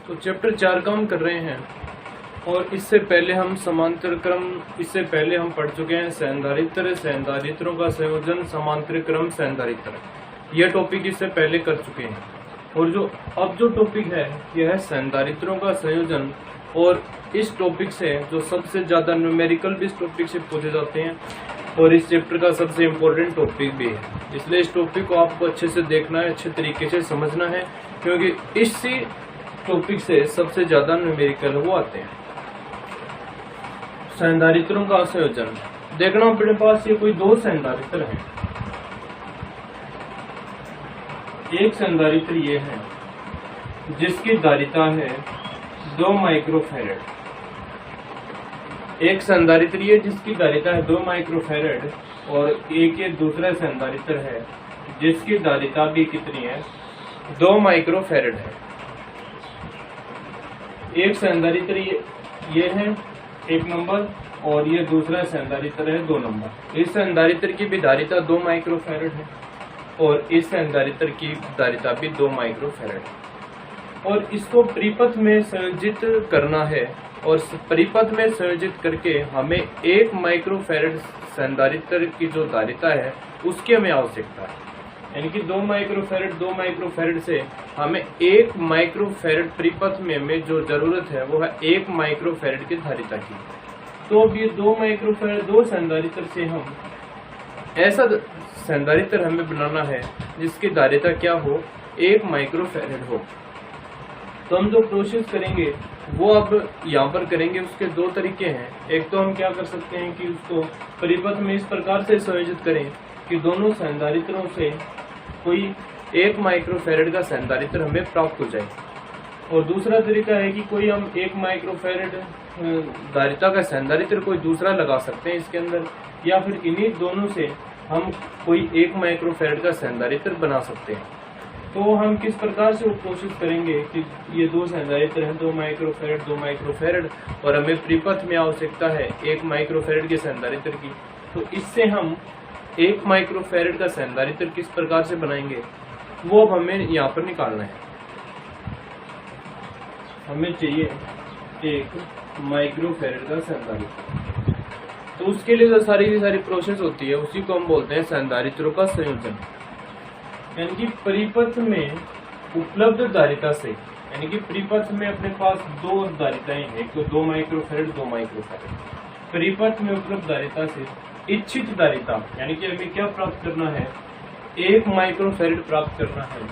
तो चैप्टर 4 का हम कर रहे हैं और इससे पहले हम समांतर क्रम, इससे पहले हम पढ़ चुके हैं संधारित्र, संधारित्रों का संयोजन, समांतर क्रम, संधारित्र। यह टॉपिक इससे पहले कर चुके हैं। और जो अब जो टॉपिक है यह है संधारित्रों का संयोजन। और इस टॉपिक से जो सबसे ज्यादा न्यूमेरिकल भी इस टॉपिक से पूछे जाते हैं और इस चैप्टर का सबसे इम्पोर्टेंट टॉपिक भी है। इसलिए इस टॉपिक को आपको अच्छे से देखना है, अच्छे तरीके से समझना है, क्योंकि इसी टॉपिक से सबसे ज्यादा न्यूमेरिकल वो आते हैं। संधारित्रों का संयोजन देखना, अपने पास ये कोई दो संधारित्र हैं। एक संधारित्र ये है जिसकी धारिता है 2 माइक्रोफैरड। एक संधारित्र ये जिसकी धारिता है 2 माइक्रोफैरड और एक ये दूसरा संधारित्र है जिसकी धारिता भी कितनी है, 2 माइक्रोफैरड है। एक संधारित्र ये है 1 नंबर और ये दूसरा संधारित्र है 2 नंबर। इस संधारित्र की भी धारिता 2 माइक्रोफैरड है और इस संधारित्र की धारिता भी 2 माइक्रोफैरड है। और इसको परिपथ में संयोजित करना है और परिपथ में संयोजित करके हमें 1 माइक्रोफैरड संधारित्र की जो धारिता है उसकी हमें आवश्यकता है। यानी कि 2 माइक्रोफैरड से हमें 1 माइक्रोफैरड परिपथ में हमें जो जरूरत है वो है 1 माइक्रोफैरड की धारिता की। तो अब ये 2 माइक्रोफैरड 2 संधारित्र से हम ऐसा संधारित्र हमें बनाना है जिसकी धारिता क्या हो, 1 माइक्रोफैरड हो। तो हम जो प्रोसेस करेंगे वो अब यहाँ पर करेंगे। उसके 2 तरीके हैं। एक तो हम क्या कर सकते हैं कि उसको परिपथ में इस प्रकार से संयोजित करें कि दोनों संधारित्रों से कोई 1 माइक्रोफैरड का संधारित्र हमें प्राप्त हो जाए। और दूसरा तरीका है कि कोई हम 1 माइक्रोफैरड धारिता का संधारित्र कोई दूसरा लगा सकते हैं इसके अंदर, या फिर इन्हीं दोनों से हम कोई 1 माइक्रोफैरड का संधारित्र बना सकते हैं। तो हम किस प्रकार से वो कोशिश करेंगे कि ये 2 संधारित्र हैं 2 माइक्रोफैरड और हमें परिपथ में आवश्यकता है 1 माइक्रोफैरड के संधारित्र की। तो इससे हम 1 माइक्रोफैरड का संधारित्र किस प्रकार से बनाएंगे वो अब हमें यहाँ पर निकालना है। हमें चाहिए 1 माइक्रोफैरड का संधारित्र। तो उसके लिए जो सारी प्रोसेस होती है उसी को हम बोलते हैं संधारित्रों का संयोजन। यानी कि परिपथ में उपलब्ध धारिता से, यानी कि परिपथ में अपने पास 2 धारिताएं हैं, एक तो 2 माइक्रोफैरड 2 माइक्रोफैरड। परिपथ में उपलब्ध धारिता से इच्छित धारिता, यानी कि हमें क्या प्राप्त करना है, 1 माइक्रोफैरड प्राप्त करना है।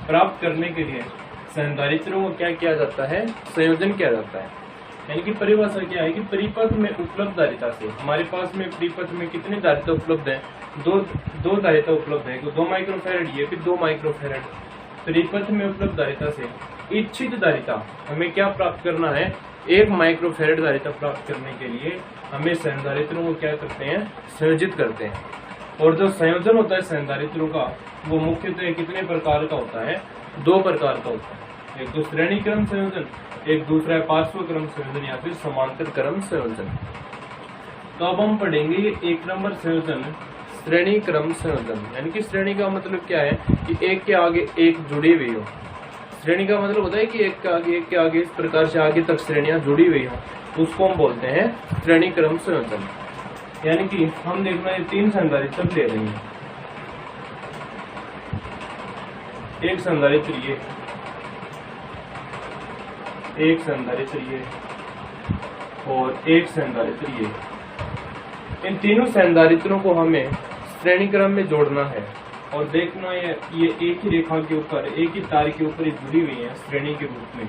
प्राप्त करने के लिए संधारित्रों को क्या किया जाता है, संयोजन किया जाता है। यानी कि परिभाषा क्या है कि परिपथ में उपलब्ध धारिता से, हमारे पास में परिपथ में कितनी धारिता उपलब्ध है, दो धारिता उपलब्ध है, 2 माइक्रोफैरड ये भी 2 माइक्रोफैरड। परिपथ में उपलब्ध धारिता से इच्छित धारिता हमें क्या प्राप्त करना है, 1 माइक्रोफैरड धारिता प्राप्त करने के लिए हमें संधारित्रों को क्या करते हैं, संयोजित करते हैं। और जो संयोजन होता है संधारित्रों का वो मुख्यतः कितने प्रकार का होता है, 2 प्रकार का होता है। एक तो श्रेणी क्रम संयोजन, एक दूसरा है पार्श्व क्रम संयोजन या फिर समांतर क्रम संयोजन। तो अब हम पढ़ेंगे 1 नंबर संयोजन, श्रेणी क्रम संयोजन। यानी कि श्रेणी का मतलब क्या है कि एक के आगे एक जुड़ी हुई हो। श्रेणी का मतलब होता है कि एक के आगे इस प्रकार से आगे तक श्रेणियां जुड़ी हुई हो, उसको हम बोलते हैं श्रेणी क्रम संयोजन। यानी कि हम देखना ये 3 संधारित्र ले रहे हैं। एक संधारित्र ये, एक संधारित्र ये और एक संधारित्र ये। इन तीनों संधारित्रों को हमें श्रेणी क्रम में जोड़ना है और देखना ये एक ही रेखा के ऊपर, एक ही तार के ऊपर जुड़ी हुई है श्रेणी के रूप में।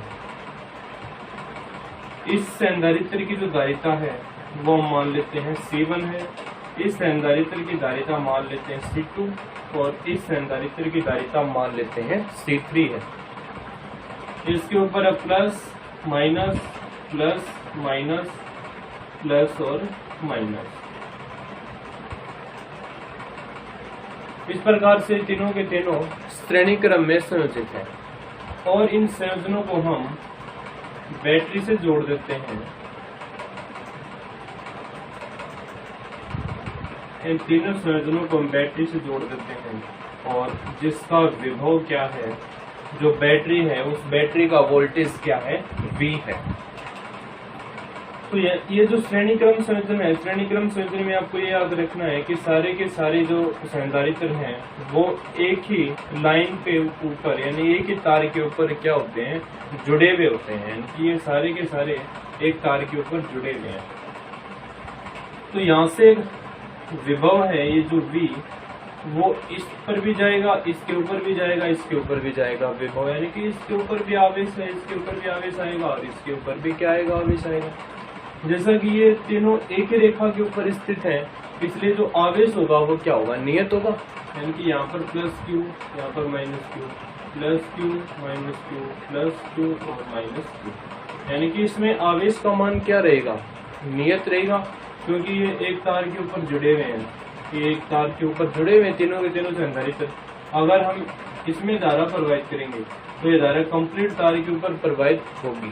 इस संधारित्र की जो धारिता है वो मान लेते हैं C1 है, इस संधारित्र की धारिता मान लेते हैं C2 और इस संधारित्र की धारिता मान लेते हैं C3 है। इसके ऊपर है plus minus plus minus plus और माइनस। इस प्रकार से तीनों के तीनों श्रेणी क्रम में संयोजित है और इन संयोजनों को हम बैटरी से जोड़ देते हैं। इन तीनों संयोजनों को हम बैटरी से जोड़ देते हैं और जिसका विभव क्या है जो बैटरी है उस बैटरी का वोल्टेज क्या है, V है। तो ये जो श्रेणी क्रम संयोजन है, श्रेणी क्रम संयोजन में आपको ये याद रखना है कि सारे के सारे जो संधारित्र हैं वो एक ही लाइन पे ऊपर यानी एक ही तार के ऊपर क्या होते हैं, जुड़े हुए होते हैं, यानी कि ये सारे के सारे एक तार के ऊपर जुड़े हुए हैं। तो यहाँ से विभव है ये जो V, वो इस पर भी जाएगा, इसके ऊपर भी जाएगा, इसके ऊपर भी जाएगा विभव, यानी कि इसके ऊपर भी आवेश है, इसके ऊपर भी आवेश आएगा और इसके ऊपर भी क्या आएगा, आवेश आएगा। जैसा कि ये तीनों एक ही रेखा के ऊपर स्थित है, इसलिए जो आवेश होगा वो क्या होगा, नियत होगा, यानी कि यहाँ पर प्लस क्यू, यहाँ पर minus Q, plus Q minus Q, plus Q और माइनस क्यू, यानी कि इसमें आवेश का मान क्या रहेगा, नियत रहेगा, क्योंकि ये एक तार के ऊपर जुड़े हुए हैं, ये एक तार के ऊपर जुड़े हुए तीनों के तीनों संधारित्र। अगर हम इसमें धारा प्रवाहित करेंगे तो ये धारा कंप्लीट तार के ऊपर प्रवाहित होगी,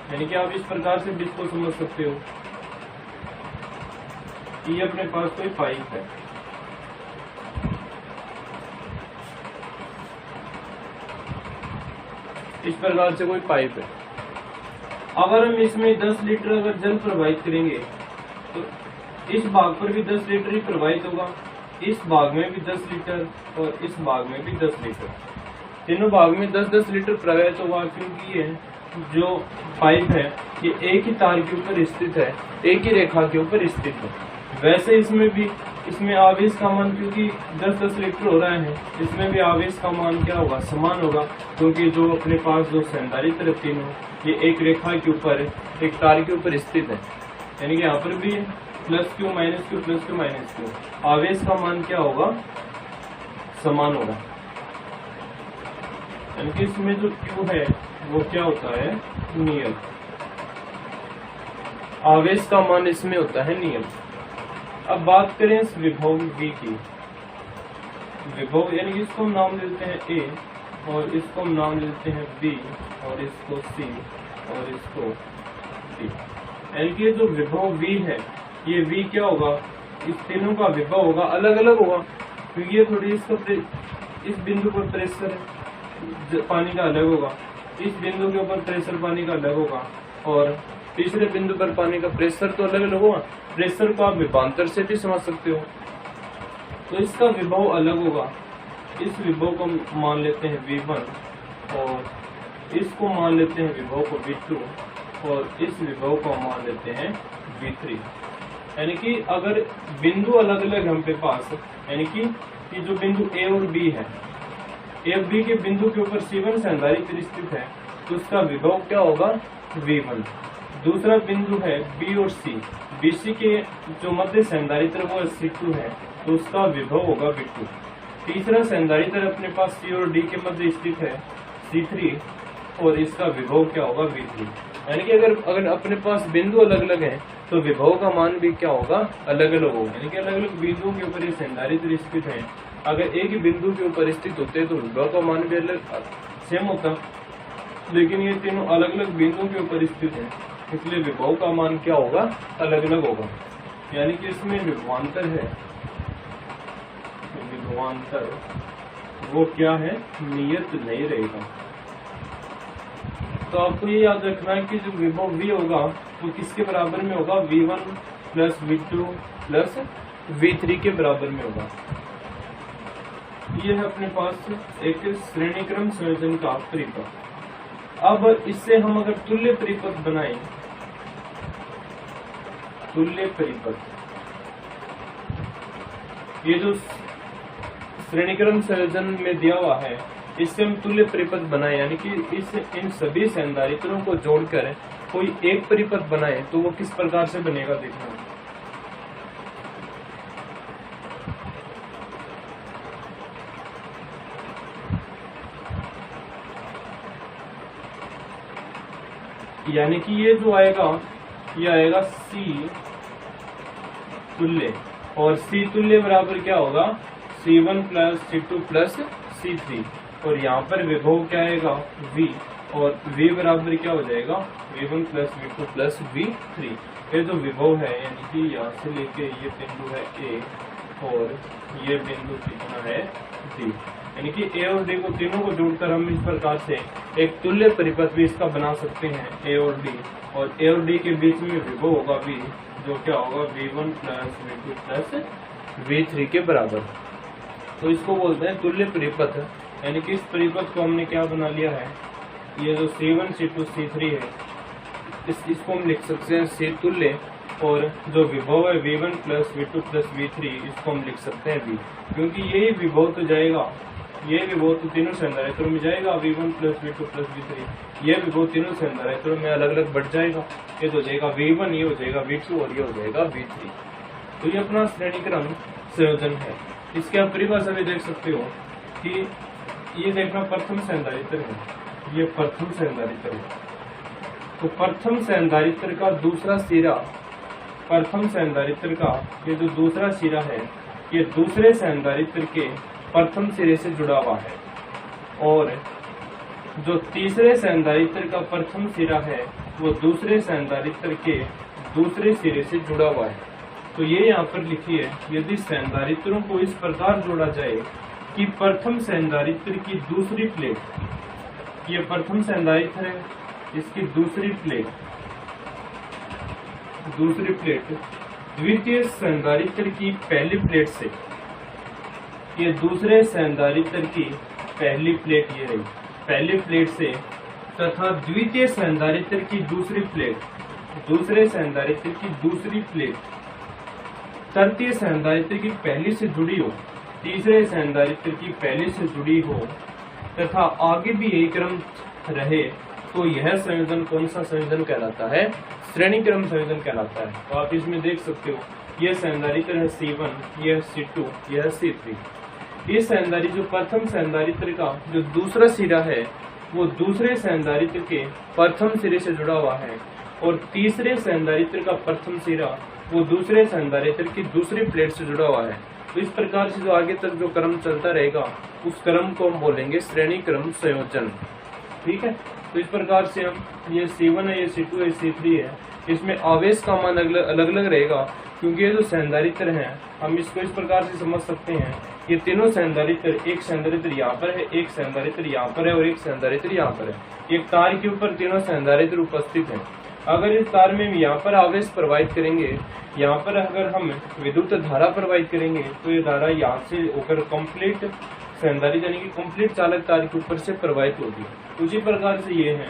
यानी कि आप इस प्रकार से भी इसको समझ सकते हो कि ये अपने पास कोई पाइप है, इस प्रकार से कोई पाइप है। अगर हम इसमें 10 लीटर अगर जल प्रवाहित करेंगे तो इस भाग पर भी 10 लीटर ही प्रवाहित होगा, इस भाग में भी 10 लीटर और इस भाग में भी 10 लीटर, तीनों भाग में 10-10 लीटर प्रवाहित होगा, क्योंकि ये जो पाइप है ये एक ही तार के ऊपर स्थित है, एक ही रेखा के ऊपर स्थित है। वैसे इसमें भी, इसमें आवेश का मान क्योंकि 10-10 लीटर हो रहा है, इसमें भी आवेश का मान क्या होगा, समान होगा, क्योंकि जो अपने पास जो संधारित्र तीनों ये एक रेखा के ऊपर, एक तार के ऊपर स्थित है, यानी कि यहाँ पर भी plus Q minus Q, plus Q minus Q, आवेश का मान क्या होगा, समान होगा, यानी कि इसमें जो क्यू है वो क्या होता है, नियत, आवेश का मान इसमें होता है नियत। अब बात करें इस विभव V की, विभव यानी इसको हम नाम देते हैं A और इसको हम नाम देते हैं B और इसको C और इसको D, यानी कि जो विभव V है ये V क्या होगा, इस तीनों का विभव होगा अलग अलग होगा, क्योंकि ये थोड़ी इसका इस बिंदु पर प्रेशर पानी का अलग होगा, इस बिंदु के ऊपर प्रेशर पानी का अलग होगा और तीसरे बिंदु पर पानी का प्रेशर तो अलग अलग होगा। प्रेशर को आप विभवांतर से भी समझ सकते हो, तो इसका विभव अलग होगा। इस विभव को मान लेते हैं V1 और इसको मान लेते हैं विभव को V2 और इस विभव को मान लेते हैं V3, यानी कि अगर बिंदु अलग अलग हमके पास, यानी कि जो बिंदु A और B है, A और B के बिंदु के ऊपर C1 संधारित्र स्थित है तो उसका विभव क्या होगा, V1। दूसरा बिंदु है B और C, BC के जो मध्य संधारित्र वो C2 है तो उसका विभव होगा V2। तीसरा संधारित्र अपने पास C और D के मध्य स्थित है C3 और इसका विभव क्या होगा, V3। यानी कि अगर अपने पास बिंदु अलग अलग हैं तो विभव का मान भी क्या होगा, अलग अलग होगा, यानी कि अलग अलग बिंदुओं के ऊपर ये संधारित्र स्थित है। अगर एक ही बिंदु के ऊपर स्थित होते तो विभव का मान भी अलग सेम होता, लेकिन ये तीनों अलग अलग बिंदुओं के ऊपर स्थित है इसलिए विभव का मान क्या होगा, अलग अलग होगा, यानी कि इसमें विभवांतर है, विभवांतर वो क्या है, नियत नहीं रहेगा। तो आपको ये याद रखना है कि जो विभव V होगा वो किसके बराबर में होगा, V1 plus V2 plus V3 के बराबर में होगा। ये है अपने पास एक श्रेणी क्रम संयोजन का परिपथ। अब इससे हम अगर तुल्य परिपथ बनाएं, तुल्य परिपथ, ये जो श्रेणीक्रम संयोजन में दिया हुआ है इससे हम तुल्य परिपथ बनाए, यानी कि इन सभी संधारित्रों को जोड़कर कोई एक परिपथ बनाए तो वो किस प्रकार से बनेगा देखना। यानी कि ये जो आएगा ये आएगा C तुल्य और C तुल्य बराबर क्या होगा, C1 plus C2 plus C3 और यहाँ पर विभव क्या आएगा, V और V बराबर क्या हो जाएगा, V1 plus V2 plus V3। ये जो विभव है यानी कि यहाँ से लेके ये बिंदु है A और ये बिंदु कितना है D। यानी कि ए और डी को तीनों को जोड़कर हम इस प्रकार से एक तुल्य परिपथ भी इसका बना सकते हैं ए और डी, और ए और डी के बीच में विभव होगा V, जो क्या होगा V1 plus V2 plus V3 के बराबर। तो इसको बोलते हैं तुल्य परिपथ। यानी कि इस परिपथ को हमने क्या बना लिया है, ये जो C1 C2 C3 है इसको हम लिख सकते हैं C तुल्य, और जो विभव है V1 plus V2 plus V3 इसको हम लिख सकते हैं V, क्योंकि यही विभव तो जाएगा, ये विभव तो तीनों संधारित्रों में जाएगा V1 plus V2 plus V3, ये विभव तीनों संधारित्रों में अलग अलग बढ़ जाएगा। ये तो हो जाएगा V1, ये हो जाएगा V2 और ये हो जाएगा V3। तो ये अपना श्रेणी क्रम संयोजन है। इसके आप परिभाषा भी देख सकते हो कि ये देखना प्रथम संधारित्र है, ये प्रथम संधारित्र है। तो प्रथम संधारित्र का दूसरा सिरा, प्रथम संधारित्र का ये जो दूसरा सिरा है ये दूसरे संधारित्र के प्रथम सिरे से जुड़ा हुआ है, और जो तीसरे संधारित्र का प्रथम सिरा है वो दूसरे संधारित्र के दूसरे सिरे से जुड़ा हुआ है। तो ये यहाँ पर लिखिए, यदि संधारित्रों को इस प्रकार जोड़ा जाए कि प्रथम संधारित्र की दूसरी प्लेट, ये प्रथम संधारित्र है, इसकी दूसरी प्लेट द्वितीय संधारित्र की पहली प्लेट से, ये दूसरे संधारित्र की पहली प्लेट ये रही, पहली प्लेट से, तथा द्वितीय संधारित्र की दूसरी प्लेट, दूसरे संधारित्र की दूसरी प्लेट तृतीय संधारित्र की पहली से जुड़ी हो, तीसरे संधारित्र की पहली से जुड़ी हो, तथा आगे भी यही क्रम रहे, तो यह संयोजन कौन सा संयोजन कहलाता है, श्रेणी क्रम संयोजन कहलाता है। तो आप इसमें देख सकते हो यह संधारित्र है C1, यह C2, यह C3। इस संधारित्र जो प्रथम संधारित्र का जो दूसरा सिरा है वो दूसरे संधारित्र के प्रथम सिरे से जुड़ा हुआ है, और तीसरे संधारित्र का प्रथम सिरा वो दूसरे संधारित्र की दूसरी प्लेट से जुड़ा हुआ है। तो इस प्रकार से जो आगे तक जो क्रम चलता रहेगा उस क्रम को हम बोलेंगे श्रेणी क्रम संयोजन। ठीक है, तो इस प्रकार से हम ये C1 है, ये C2 है, C3 है, इसमें आवेश का मान अलग अलग रहेगा, क्योंकि ये जो संधारित्र हैं हम इसको इस प्रकार से समझ सकते हैं, ये तीनों संधारित्र, एक संधारित्र यहाँ पर है, एक संधारित्र यहाँ पर है और एक संधारित्र यहाँ पर है। एक तार के ऊपर तीनों संधारित्र उपस्थित हैं। अगर इस तार में हम यहाँ पर आवेश प्रवाहित करेंगे, यहाँ पर अगर हम विद्युत धारा प्रवाहित करेंगे तो ये धारा यहाँ से होकर कंप्लीट संधारित्र यानी कि कंप्लीट चालक तार के ऊपर से प्रवाहित होगी। उसी प्रकार से ये है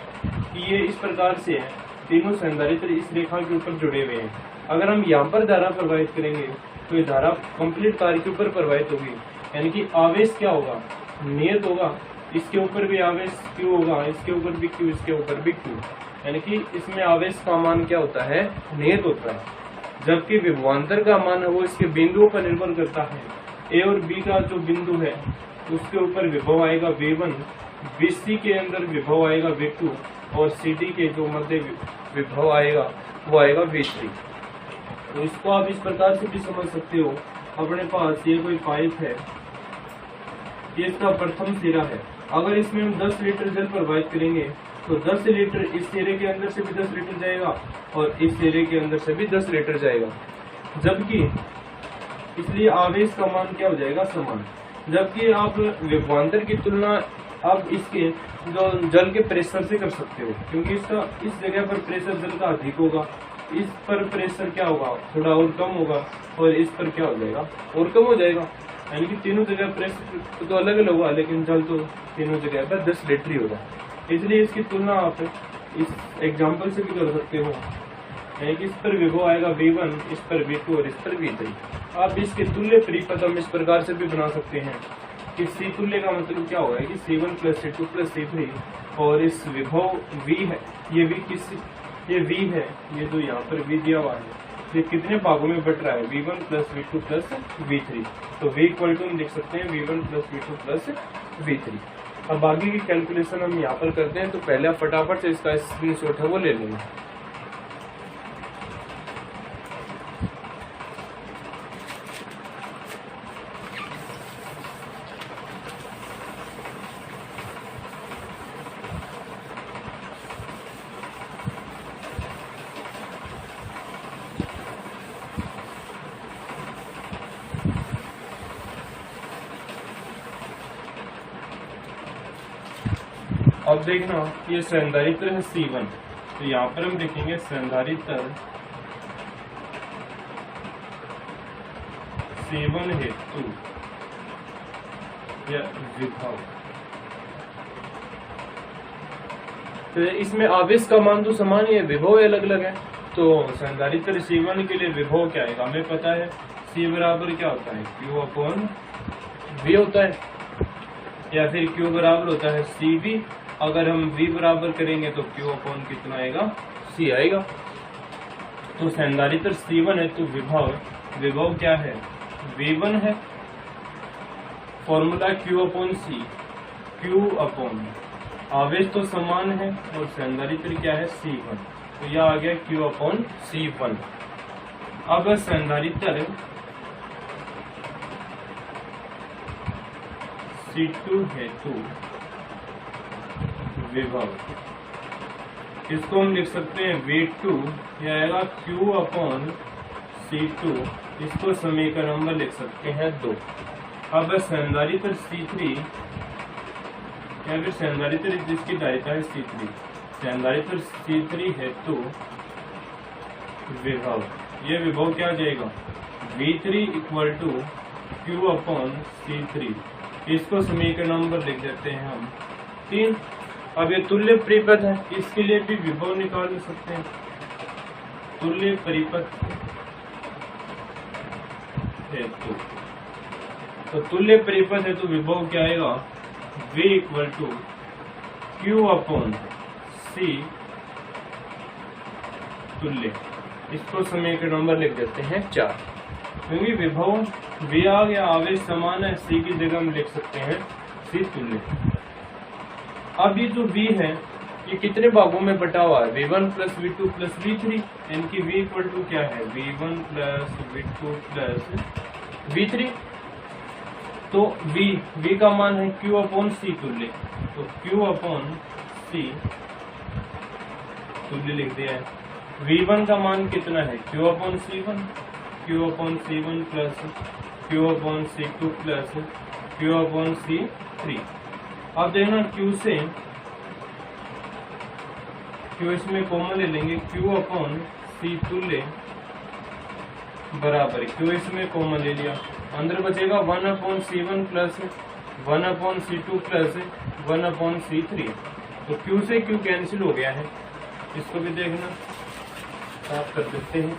कि ये इस प्रकार से है, तीनों संधारित्र इस रेखा के ऊपर जुड़े हुए हैं। अगर हम यहाँ पर धारा प्रवाहित करेंगे तो ये धारा कंप्लीट तार के ऊपर प्रवाहित होगी, यानी कि आवेश क्या होगा, नियत होगा। इसके ऊपर भी आवेश Q होगा, इसके ऊपर भी Q, इसके ऊपर भी Q, यानी कि इसमें आवेश का मान क्या होता है, नियत होता है। जबकि विभवांतर का मान है वो इसके बिंदुओं पर निर्भर करता है। A और B का जो बिंदु है उसके ऊपर विभव आएगा V1, BC के अंदर विभव आएगा V2, और CD के जो मध्य विभव आएगा वो आएगा V3। तो इसको आप इस प्रकार से भी समझ सकते हो। अपने पास ये कोई पाइप है, ये इसका प्रथम सिरा है। अगर इसमें हम 10 लीटर जल प्रवाहित करेंगे तो 10 लीटर इस सिरे के अंदर से भी 10 लीटर जाएगा और इस सिरे के अंदर से भी 10 लीटर जाएगा, जबकि इसलिए आवेश का मान क्या हो जाएगा, समान। जबकि आप विभवांतर की तुलना आप इसके जो जल के प्रेशर से कर सकते हो, क्योंकि इसका इस जगह पर प्रेशर जल का अधिक होगा, इस पर प्रेशर क्या होगा, थोड़ा और कम होगा, और इस पर क्या हो जाएगा, और कम हो जाएगा। यानी कि तीनों जगह प्रेशर तो अलग अलग होगा, लेकिन जल तो तीनों जगह पर 10 लीटर ही होगा। इसलिए इसकी तुलना आप इस एग्जाम्पल से भी कर सकते हो, यानी कि इस पर विभव आएगा V1, इस पर V2 और इस पर V3। आप इसके तुल्य परिपथ हम इस प्रकार से भी बना सकते हैं कि C तुल्य का मतलब क्या होगा कि C1 plus C2 plus C3, और इस विभव V है, ये V किस, ये V है, ये जो यहाँ पर V दिया हुआ है ये कितने भागों में बट रहा है, V1 plus V2 plus V3। तो V इक्वल टू हम लिख सकते हैं V1 plus V2 plus V3। अब आगे की कैलकुलेशन हम यहाँ पर करते हैं, तो पहले आप फटाफट से इसका स्क्रीनशॉट है वो ले लेंगे। अब देखना ये संधारित्र है C1, तो यहाँ पर हम लिखेंगे संधारित्र C1 हेतु या विभव। तो इसमें आवेश का मान तो समान ही है, विभव अलग अलग है। तो संधारित्र C1 के लिए विभव क्या आएगा, हमें पता है C बराबर क्या होता है, Q अपॉन V होता है, या फिर Q बराबर होता है CV। अगर हम V बराबर करेंगे तो Q अपॉन कितना आएगा, C आएगा। तो संधारित्र C1 है तो विभव क्या है, V1 है। Formula Q upon C, Q upon आवेश तो समान है और संधारित्र क्या है C1, तो यह आ गया Q अपॉन C1। अब संधारित्र C2 हेतु विभव, इसको हम लिख सकते हैं V2, यह आएगा Q अपॉन C2, इसको समीकरण नंबर लिख सकते हैं 2। अब संधारित्र C3 या फिर संधारित्र जिसकी धारिता है C3, संधारित्र C3 हेतु विभव, ये विभव क्या आ जाएगा, V3 equal to Q upon C3, इसको समीकरण नंबर लिख देते हैं हम 3। अब ये तुल्य परिपथ है, इसके लिए भी विभव निकाल सकते हैं। तुल्य परिपथ हेतु, तो तुल्य परिपथ हेतु विभव क्या आएगा, V equal to Q upon C तुल्य, इसको समीकरण नंबर लिख देते हैं 4। क्योंकि विभव V आ गया, आवेश समान है, C की जगह हम लिख सकते हैं C तुल्य। अब ये जो V है ये कितने भागों में बटा हुआ है, V1 plus V2 plus V3, यानी कि V इक्वल टू क्या है, V1 plus V2 plus V3। तो V का मान है Q अपॉन C तुल्य, तो Q अपॉन C तुल्य लिख दिया है। V1 का मान कितना है, Q upon C1, Q upon C1 plus Q upon C2 plus Q upon C3। अब देखना Q इसमें कॉमन ले लेंगे, Q अपॉन C तुल्य बराबर, Q इसमें कॉमन ले लिया, अंदर बचेगा 1 upon C1 plus 1 upon C2 plus 1 upon C3। तो Q से Q कैंसिल हो गया है, इसको भी देखना, साफ कर देते हैं।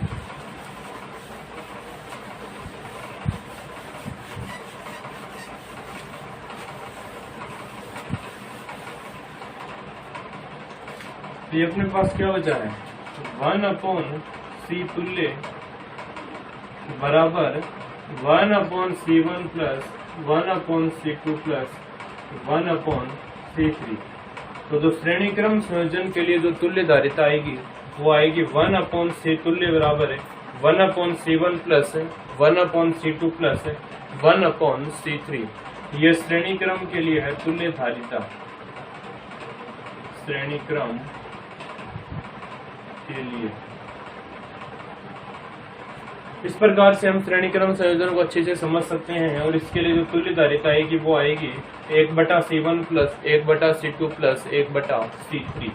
ये अपने पास क्या बचा है, 1 अपॉन C तुल्य बराबर 1 upon C1 plus 1 upon C2 plus 1 upon C3। तो जो श्रेणी क्रम संयोजन के लिए जो तुल्य धारिता आएगी वो आएगी 1 अपॉन C तुल्य बराबर है 1 upon C1 plus 1 upon C2 plus 1 upon C3। यह श्रेणी क्रम के लिए है तुल्य धारिता, श्रेणी क्रम के लिए। इस प्रकार से हम श्रेणी क्रम संयोजन को अच्छे से समझ सकते हैं, और इसके लिए जो तुल्य धारिता आएगी वो आएगी 1/C1 plus 1/C2 plus 1/C3।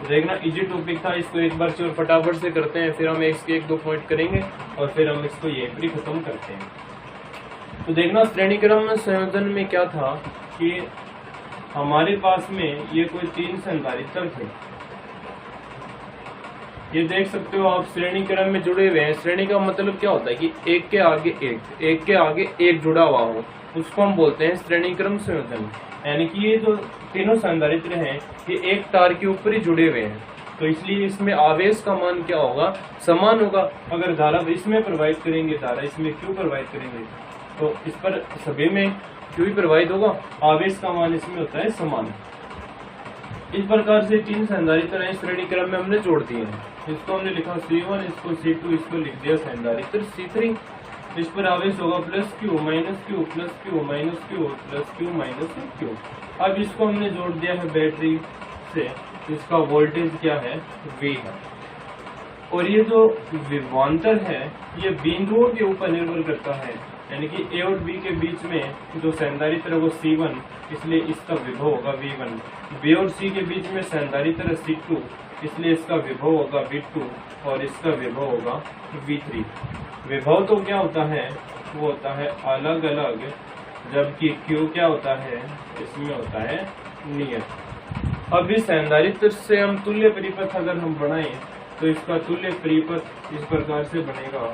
तो देखना इजी टॉपिक था, इसको एक बार और फटाफट से करते हैं, फिर हम एक के 1-2 पॉइंट करेंगे और फिर हम इसको ये भी खत्म करते हैं। तो देखना श्रेणी क्रम संयोजन में क्या था कि हमारे पास में ये कोई 3 संधारित्र थे, ये देख सकते हो आप श्रेणी क्रम में जुड़े हुए हैं। श्रेणी का मतलब क्या होता है कि एक के आगे एक जुड़ा हुआ हो, उसको हम बोलते हैं श्रेणी क्रम संयोजन। यानी कि ये जो तीनों संधारित्र हैं ये एक तार के ऊपर ही जुड़े हुए हैं, तो इसलिए इसमें आवेश का मान क्या होगा, समान होगा। अगर धारा इसमें प्रवाहित करेंगे, धारा इसमें क्यों प्रवाहित करेंगे, तो इस पर सभी में क्यों ही प्रवाहित होगा, आवेश का मान इसमें होता है समान। इस प्रकार से 3 संधारित्र श्रेणी क्रम में हमने जोड़ दिए हैं। इसको हमने लिखा C1, इसको C2, इसको लिख दिया संधारित्र C3। इस पर आवेश होगा plus Q minus Q plus Q minus Q plus Q minus Q। अब इसको हमने जोड़ दिया है बैटरी से, इसका वोल्टेज क्या है, V है। और ये जो विभवांतर है ये बिंदुओं के ऊपर निर्भर करता है, यानी कि ए और बी के बीच में जो संधारित्र है वो C1, इसलिए इसका विभव होगा V1। बी और सी के बीच में संधारित्र C2, इसलिए इसका विभव होगा V2 और इसका विभव होगा V3। विभव तो क्या होता है, वो होता है अलग अलग, जबकि Q क्या होता है, इसमें होता है नियत। अब इस संधारित्र से हम तुल्य परिपथ अगर हम बनाएं तो इसका तुल्य परिपथ इस प्रकार से बनेगा,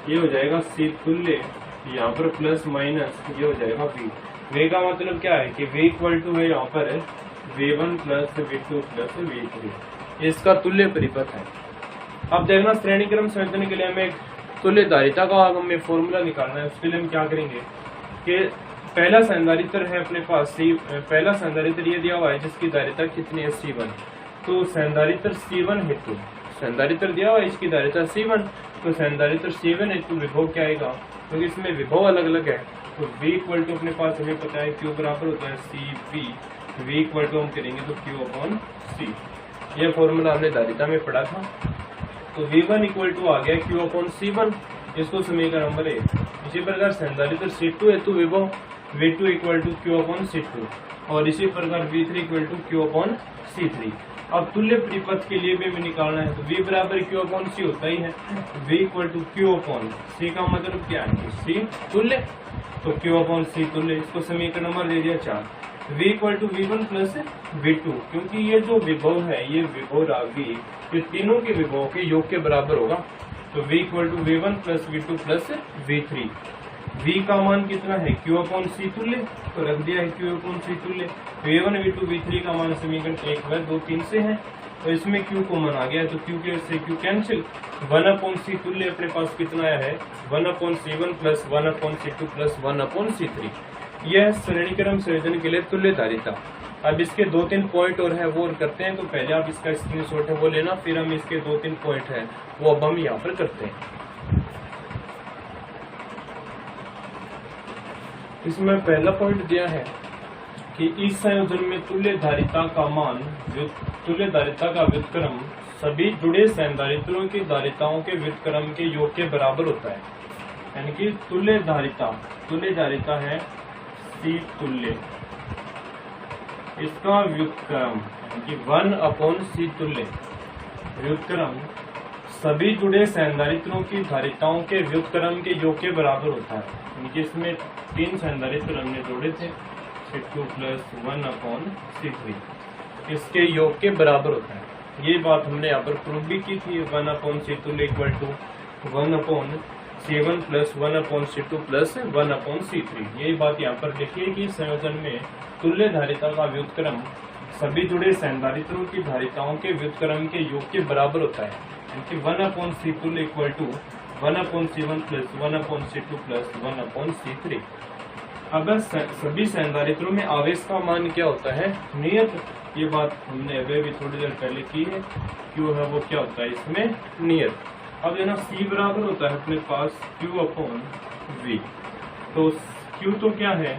ये हो जाएगा C तुल्य, यहाँ पर प्लस माइनस ये हो जाएगा V। V का मतलब क्या है कि V इक्वल टू है यहाँ पर V1 plus V2 plus V3, इसका तुल्य परिपथ है। अब देखना श्रेणी क्रम संयोजन के लिए हमें एक तुल्य धारिता का हमें फॉर्मूला निकालना है। उसके लिए हम क्या करेंगे कि पहला संधारित्र है अपने पास पहला संधारित्र ये दिया हुआ है जिसकी धारिता कितनी है C1, तो संधारित्र C1 हेतु संधारित्र दिया हुआ है इसकी धारिता C1, तो संधारित्र C1 हेतु विभव क्या आएगा, क्योंकि इसमें विभव अलग अलग है। तो V इक्वल टू अपने पास हमें पता है Q बराबर होता है CV, V इक्वल टू हम करेंगे तो Q अपॉन C, यह फॉर्मूला हमने धारिता में पढ़ा था। तो V1 इक्वल टू आ गया Q अपॉन C1, इसको समीकरण नंबर 1। इसी प्रकार संधारित्र C2 हेतु विभव V2 equal to Q upon C2 और इसी प्रकार V3 equal to Q upon C3। अब तुल्य परिपथ के लिए भी हमें निकालना है, तो V बराबर Q अपॉन C होता ही है, V equal to Q upon C का मतलब क्या है, C तुल्य, तो Q अपॉन C तुल्य, इसको समीकरण नंबर दे दिया 4। V equal to V1 plus V2, क्योंकि ये जो विभव है ये विभव राशि ये तीनों के विभव के योग के बराबर होगा, तो V equal to V1 plus V2 plus V3। V का मान कितना है Q अपॉन C तुल्य, तो रख दिया है Q अपॉन C तुल्य। V1 V2 V3 का मान समीकरण 1 व 2 3 से है, तो इसमें Q को मान आ गया, तो Q के से Q कैंसिल। 1 अपॉन C तुल्य अपने पास कितना आया है 1 upon C1 plus 1 upon C2 plus 1 upon C3। यह श्रेणी क्रम संयोजन के लिए तुल्य धारिता। अब इसके 2-3 पॉइंट और है वो करते हैं, तो पहले आप इसका स्क्रीनशॉट है वो लेना, फिर हम इसके 2-3 पॉइंट है वो अब हम यहाँ पर करते हैं। इसमें पहला पॉइंट दिया है कि इस संयोजन में तुल्य धारिता का मान तुल्य धारिता का व्युत्क्रम सभी जुड़े संधारित्रों की धारिताओं के व्युत्क्रम के योग के बराबर होता है। यानी कि तुल्य धारिता है C तुल्य, इसका व्युत्क्रम यानी कि 1 अपॉन C तुल्य व्युत्क्रम सभी जुड़े संधारित्रों की धारिताओं के व्युत्क्रम के योग के बराबर होता है। यानी कि इसमें 3 संधारित्र हमने जोड़े थे, C2 प्लस 1 अपॉन C3, इसके योग के बराबर होता है। ये बात हमने यहाँ पर प्रूव भी की थी, 1 अपॉन C तुल्य equal to 1 upon C1 plus 1 upon C2 plus 1 upon C3। यही बात यहाँ पर देखिए कि संयोजन में तुल्य धारिता का व्युत्क्रम सभी जुड़े संधारित्रों की धारिताओं के व्युत्क्रम के योग के बराबर होता है। यानी 1 अपॉन C तुल्य equal to 1 upon C1 plus 1 upon C2 plus 1 upon C3। अगर सभी संधारित्रों में आवेश का मान क्या होता है नियत, ये बात हमने अभी भी थोड़ी देर पहले की है, Q है वो क्या होता है इसमें नियत। अब है ना C बराबर होता है अपने पास Q अपॉन V, तो Q तो क्या है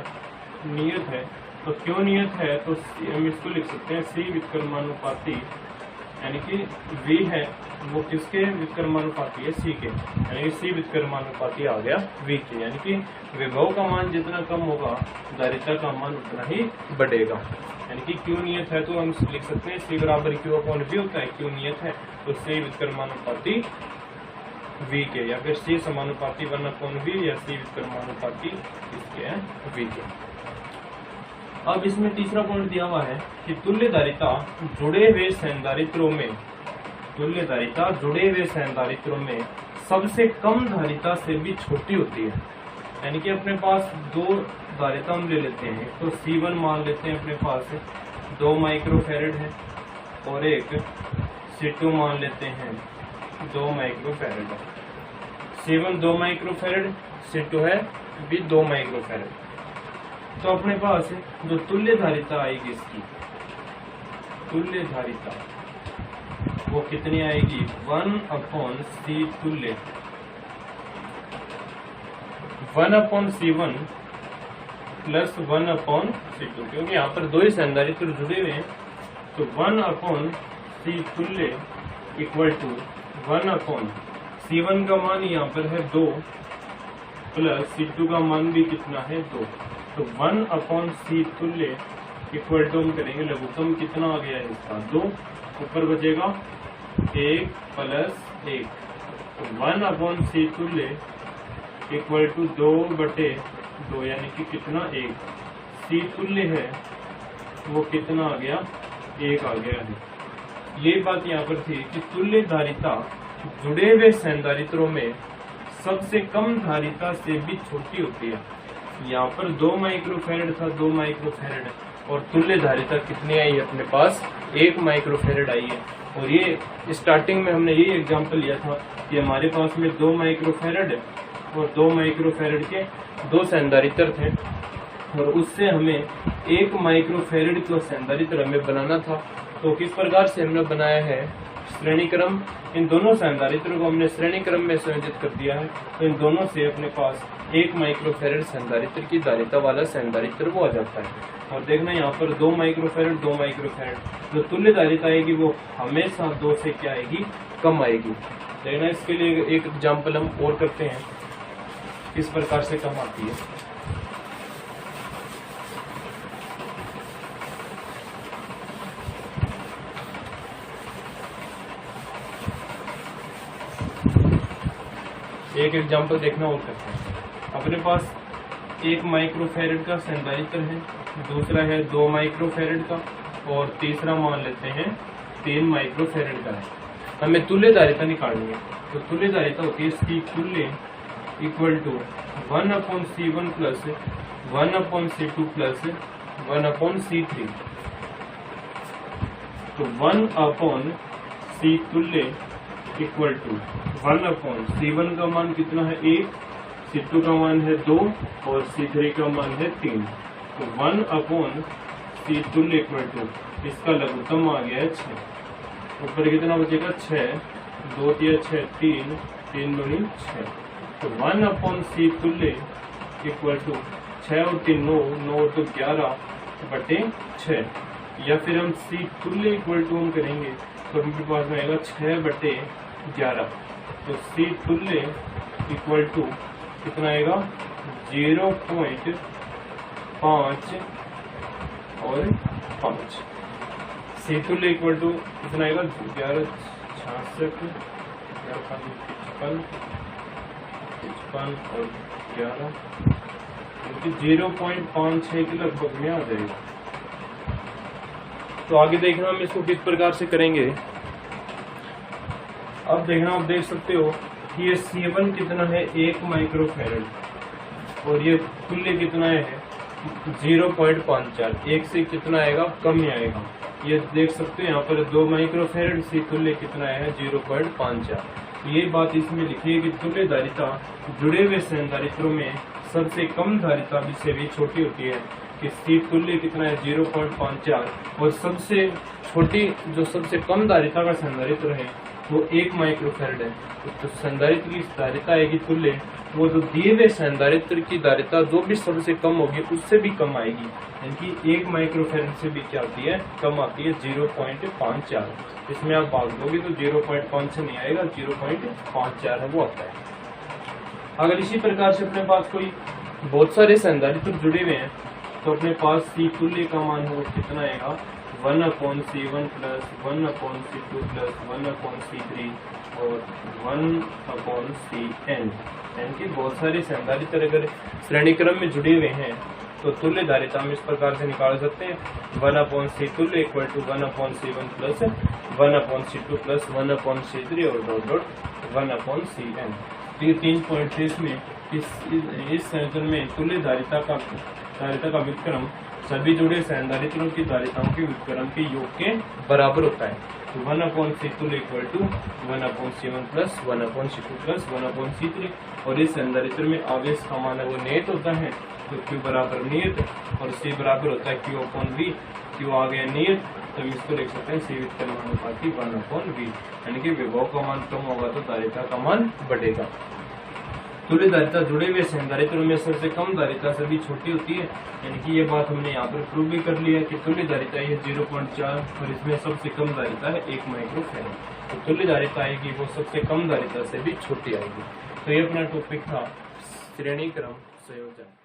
नियत है, तो क्यों नियत है तो हम इसको लिख सकते हैं C व्युत्क्रमानुपाती, यानी कि V है वो किसके व्युत्क्रमानुपाती है C के, यानी कि C व्युत्क्रमानुपाती आ गया V के, यानी कि विभव का मान जितना कम होगा धारिता का मान उतना ही बढ़ेगा। यानी कि Q नियत है तो हम लिख सकते हैं C बराबर Q अपॉन V होता है, Q नियत है तो C व्युत्क्रमानुपाती V के, या फिर C समानुपाती 1 अपॉन V या C व्युत्क्रमानुपाती इसके है V के। अब इसमें तीसरा पॉइंट दिया हुआ है कि तुल्य धारिता जुड़े हुए संधारित्रों में सबसे कम धारिता से भी छोटी होती है। यानी कि अपने पास 2 धारिता हम ले लेते हैं, तो C1 मान लेते हैं अपने पास 2 माइक्रोफैरड है और एक C2 मान लेते हैं 2 माइक्रोफैरड। C1 2 माइक्रोफैरड, C2 है भी 2 माइक्रोफैरड। तो अपने पास जो तुल्य धारिता आएगी इसकी तुल्य धारिता वो कितनी आएगी 1 अपॉन C तुल्य 1 upon C1 plus 1 upon C2, क्योंकि यहाँ पर 2 ही संधारित्र जुड़े हुए हैं, तो 1 अपॉन C तुल्य इक्वल टू 1 अपॉन C1 का मान यहाँ पर है 2 प्लस C2 का मान भी कितना है 2। तो 1/C तुल्य इक्वल टू हम करेंगे लघुत्तम कितना आ गया है इसका 2, ऊपर बचेगा 1 प्लस 1। तो 1/C तुल्य इक्वल टू 2/2 यानी कि कितना 1। C तुल्य है वो कितना आ गया 1 आ गया है। ये बात यहाँ पर थी कि तुल्य धारिता जुड़े हुए संधारित्रों में सबसे कम धारिता से भी छोटी होती है। यहाँ पर 2 माइक्रोफैरड था, 2 माइक्रोफैरड, और तुल्य धारिता कितनी आई है अपने पास 1 माइक्रोफैरड आई है। और ये स्टार्टिंग में हमने ये एग्जांपल लिया था कि हमारे पास में 2 माइक्रोफैरड और 2 माइक्रोफैरड के 2 संधारित्र थे, और उससे हमें 1 माइक्रोफैरड का संधारित्र हमें बनाना था। तो किस प्रकार से हमने बनाया है श्रेणी क्रम, इन दोनों संधारित्रों को हमने श्रेणी क्रम में संयोजित कर दिया है। तो इन दोनों से अपने पास 1 माइक्रोफैरड संधारित्र की धारिता वाला संधारित्र वो आ जाता है। और देखना यहाँ पर 2 माइक्रोफैरड 2 माइक्रोफैरड, जो तुल्य धारिता आएगी वो हमेशा 2 से क्या आएगी कम आएगी। देखना इसके लिए एक एग्जाम्पल हम और करते हैं किस प्रकार से कम आती है। एक एग्जांपल देखना और करते हैं। अपने पास 1 माइक्रोफैरड का संधारित्र है, दूसरा है 2 माइक्रोफैरड का, और तीसरा मान लेते हैं 3 माइक्रोफैरड का है। हमें तुल्य धारिता निकालनी है। तो तुल्य धारिता होती है C तुल्य equal to 1/C1 plus 1/C2 plus 1/C3। तो 1/C तुल्य इक्वल टू 1/C1 का मान कितना है 1, C2 का मान है 2 और C3 का मान है 3। तो 1/C तुल्य इक्वल टू इसका लघुत्तम आ गया है 6। ऊपर कितना बचेगा 6, 2 3 6 3, 3 दूनी 6। तो 1/C तुल्य इक्वल टू 6 और 3 9, 9 और 2 11/6। या फिर हम C तुल्य इक्वल टू हम करेंगे तो हमारे पास में आएगा 6/11। तो C तुल्य इक्वल टू कितना आएगा 0.5 और 5। C तुल्य इक्वल टू कितना आएगा 11 66 55 और 11, क्योंकि 0.56 के लगभग में आ जाएगा। तो आगे देखना हम इसको किस प्रकार से करेंगे। अब देखना, आप देख सकते हो कि ये C1 कितना है 1 माइक्रोफैरड, और ये तुल्य कितना है 0.54। 1 से कितना आएगा कम ही आएगा। ये देख सकते हो यहाँ पर 2 माइक्रोफैरड, C तुल्य कितना है 0.54। ये बात इसमें लिखी है कि तुल्य धारिता जुड़े हुए संधारित्रों में सबसे कम धारिता से भी छोटी होती है। कि C तुल्य कितना है 0.54, और सबसे छोटी जो सबसे कम धारिता का संधारित्र है वो 1 माइक्रोफैरड है। तो संधारित्र की धारिता आएगी तुल्य, वो जो दिए हुए संधारित्र की धारिता जो भी सबसे कम होगी उससे भी कम आएगी, यानी कि 1 माइक्रोफैरड से भी क्या आती है कम आती है 0.54। इसमें आप भाग दोगे तो 0.5 नहीं आएगा, 0.54 है वो आता है। अगर इसी प्रकार से अपने पास कोई बहुत सारे संधारित्र जुड़े हुए हैं तो अपने पास C तुल्य का मान हो कितना आएगा 1/C1 plus 1/C2 plus 1/C3 और 1/Cn। यानी कि बहुत सारे संधारित्र अगर श्रेणी क्रम में जुड़े हुए हैं तो तुल्य धारिता हम इस प्रकार से निकाल सकते हैं 1/C तुल्य equal to 1/C1 plus 1/C2 plus 1/C3 और डॉट डॉट 1/Cn। तो ये 3 पॉइंट है इसमें। इस संयोजन में तुल्य धारिता का व्युत्क्रम सभी जुड़े संधारित्रों की धारिताओं के व्युत्क्रम के योग के बराबर होता है। तो 1/C तुल्य equal to 1/C1 plus 1/C2 plus 1/C3। और इस संधारित्र में आवेश का मान है वो नियत होता है, तो Q बराबर नियत और C बराबर होता है Q/V। Q आ गया नियत, तो हम इसको लिख सकते हैं C व्युत्क्रमानुपाती 1/V। यानी कि विभव का मान कम होगा तो धारिता का मान बढ़ेगा। तुल्य धारिता जुड़े हुए संधारित्रों में सबसे कम धारिता से भी छोटी होती है, यानी कि ये बात हमने यहाँ पर प्रूव भी कर लिया कि तुल्य धारिता ये 0.4 और इसमें सबसे कम धारिता है 1 माइक्रोफैरड। तो तुल्य धारिता आएगी वो सबसे कम धारिता से भी छोटी आएगी। तो ये अपना टॉपिक था श्रेणी क्रम संयोजन।